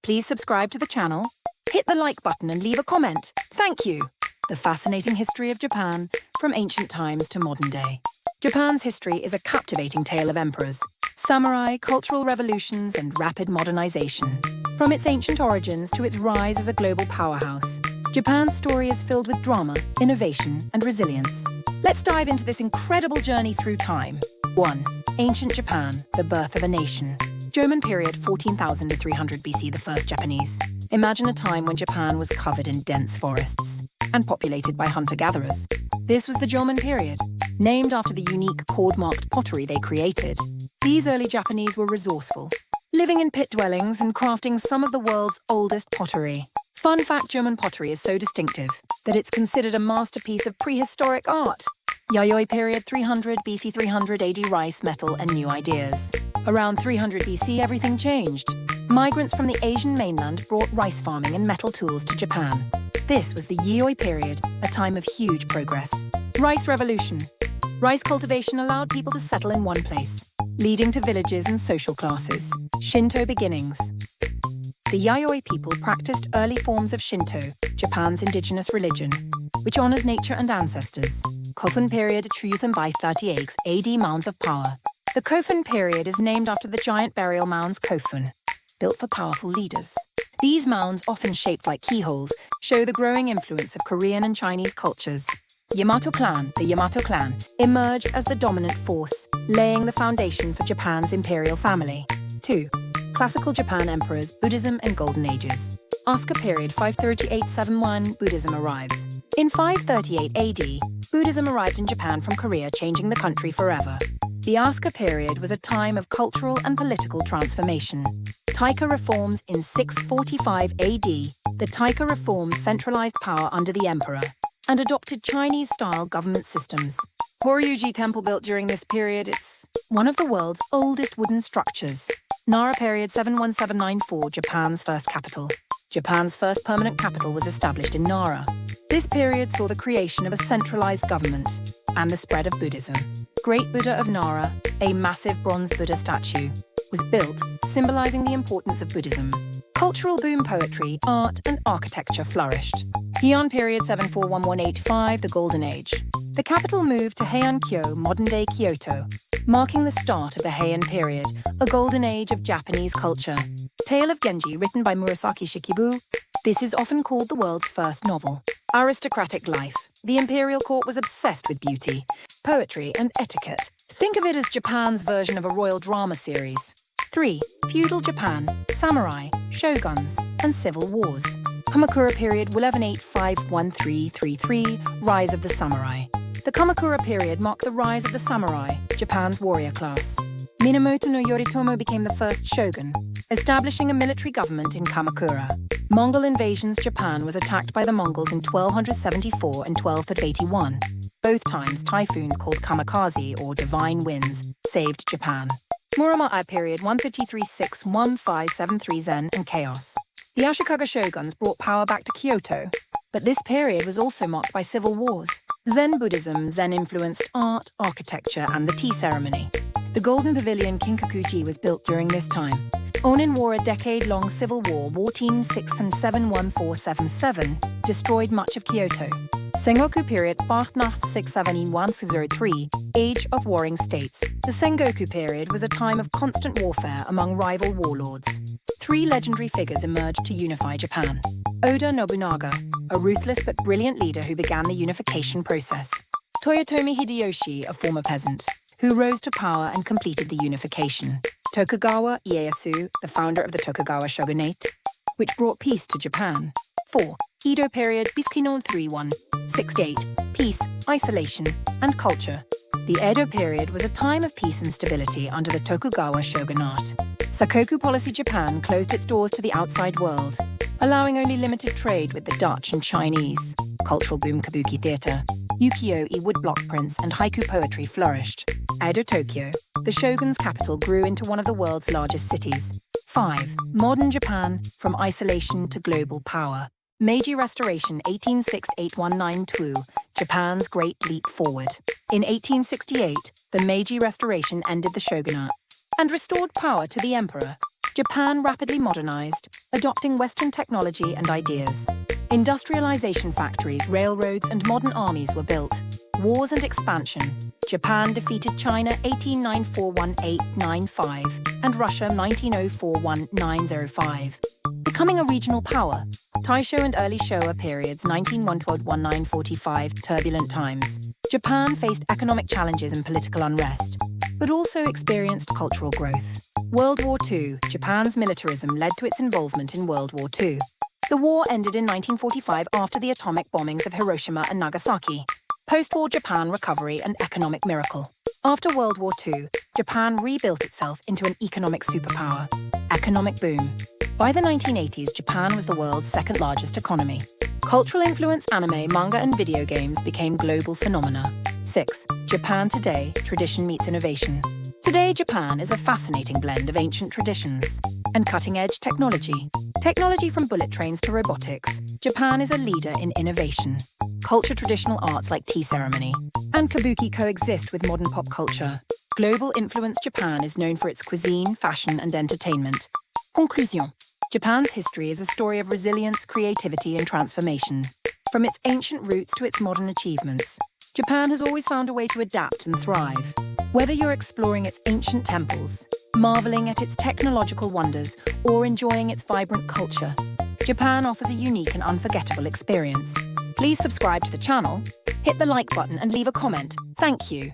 Please subscribe to the channel, hit the like button and leave a comment. Thank you! The fascinating history of Japan, from ancient times to modern day. Japan's history is a captivating tale of emperors, samurai, cultural revolutions, and rapid modernization. From its ancient origins to its rise as a global powerhouse, Japan's story is filled with drama, innovation, and resilience. Let's dive into this incredible journey through time. 1. Ancient Japan, the birth of a nation. Jomon period 14,000 to 300 BC, the first Japanese. Imagine a time when Japan was covered in dense forests and populated by hunter-gatherers. This was the Jomon period, named after the unique cord-marked pottery they created. These early Japanese were resourceful, living in pit dwellings and crafting some of the world's oldest pottery. Fun fact, Jomon pottery is so distinctive that it's considered a masterpiece of prehistoric art. Yayoi period 300 BC 300 AD, rice, metal, and new ideas. Around 300 BC, everything changed. Migrants from the Asian mainland brought rice farming and metal tools to Japan. This was the Yayoi period, a time of huge progress. Rice revolution. Rice cultivation allowed people to settle in one place, leading to villages and social classes. Shinto beginnings. The Yayoi people practiced early forms of Shinto, Japan's indigenous religion, which honors nature and ancestors. Kofun period, truth and by 38 AD, mounds of power. The Kofun period is named after the giant burial mounds Kofun, built for powerful leaders. These mounds, often shaped like keyholes, show the growing influence of Korean and Chinese cultures. The Yamato clan, emerged as the dominant force, laying the foundation for Japan's imperial family. 2. Classical Japan emperors, Buddhism and Golden Ages. Asuka period 538-71, Buddhism arrives. In 538 AD, Buddhism arrived in Japan from Korea, changing the country forever. The Asuka period was a time of cultural and political transformation. Taika reforms in 645 AD. The Taika reforms centralized power under the emperor and adopted Chinese-style government systems. Horyuji Temple, built during this period, it's one of the world's oldest wooden structures. Nara period 71794, Japan's first capital. Japan's first permanent capital was established in Nara. This period saw the creation of a centralized government and the spread of Buddhism. Great Buddha of Nara, a massive bronze Buddha statue, was built, symbolizing the importance of Buddhism. Cultural boom, poetry, art, and architecture flourished. Heian period 741185, the Golden Age. The capital moved to Heian-kyo, modern-day Kyoto, marking the start of the Heian period, a golden age of Japanese culture. Tale of Genji, written by Murasaki Shikibu. This is often called the world's first novel. Aristocratic life. The imperial court was obsessed with beauty, poetry, and etiquette. Think of it as Japan's version of a royal drama series. 3. Feudal Japan, samurai, shoguns, and civil wars. Kamakura period 1185-1333, rise of the samurai. The Kamakura period marked the rise of the samurai, Japan's warrior class. Minamoto no Yoritomo became the first shogun, establishing a military government in Kamakura. Mongol invasions. Japan was attacked by the Mongols in 1274 and 1281. Both times, typhoons called kamikaze, or divine winds, saved Japan. Muromae period 133-61573, Zen and chaos. The Ashikaga shoguns brought power back to Kyoto, but this period was also marked by civil wars. Zen Buddhism. Zen influenced art, architecture, and the tea ceremony. The Golden Pavilion Kinkakuji was built during this time. Onin War, a decade-long civil war, 1406 and 71477, destroyed much of Kyoto. Sengoku period 596-103, Age of Warring States. The Sengoku period was a time of constant warfare among rival warlords. 3 legendary figures emerged to unify Japan. Oda Nobunaga, a ruthless but brilliant leader who began the unification process. Toyotomi Hideyoshi, a former peasant, who rose to power and completed the unification. Tokugawa Ieyasu, the founder of the Tokugawa shogunate, which brought peace to Japan. 4. Edo period Bisukino 3168, peace, isolation, and culture. The Edo period was a time of peace and stability under the Tokugawa shogunate. Sakoku policy. Japan closed its doors to the outside world, allowing only limited trade with the Dutch and Chinese. Cultural boom. Kabuki theater, ukiyo-e woodblock prints, and haiku poetry flourished. Edo Tokyo, the shogun's capital, grew into one of the world's largest cities. 5. Modern Japan, from isolation to global power. Meiji Restoration 1868-1902, Japan's great leap forward. In 1868, the Meiji Restoration ended the shogunate and restored power to the emperor. Japan rapidly modernized, adopting Western technology and ideas. Industrialization factories, railroads, and modern armies were built. Wars and expansion. Japan defeated China 1894-1895 and Russia 1904-1905. Becoming a regional power. Taisho and early Showa periods 1912-1945, turbulent times. Japan faced economic challenges and political unrest, but also experienced cultural growth. World War II. Japan's militarism led to its involvement in World War II. The war ended in 1945 after the atomic bombings of Hiroshima and Nagasaki. Post-war Japan recovery and economic miracle. After World War II, Japan rebuilt itself into an economic superpower. Economic boom. By the 1980s, Japan was the world's second largest economy. Cultural influence, anime, manga, and video games became global phenomena. 6. Japan today, tradition meets innovation. Today, Japan is a fascinating blend of ancient traditions and cutting-edge technology. Technology from bullet trains to robotics, Japan is a leader in innovation. Culture, traditional arts like tea ceremony and kabuki coexist with modern pop culture. Global influence. Japan is known for its cuisine, fashion, and entertainment. Conclusion. Japan's history is a story of resilience, creativity, and transformation. From its ancient roots to its modern achievements, Japan has always found a way to adapt and thrive. Whether you're exploring its ancient temples, marveling at its technological wonders, or enjoying its vibrant culture, Japan offers a unique and unforgettable experience. Please subscribe to the channel, hit the like button, and leave a comment. Thank you.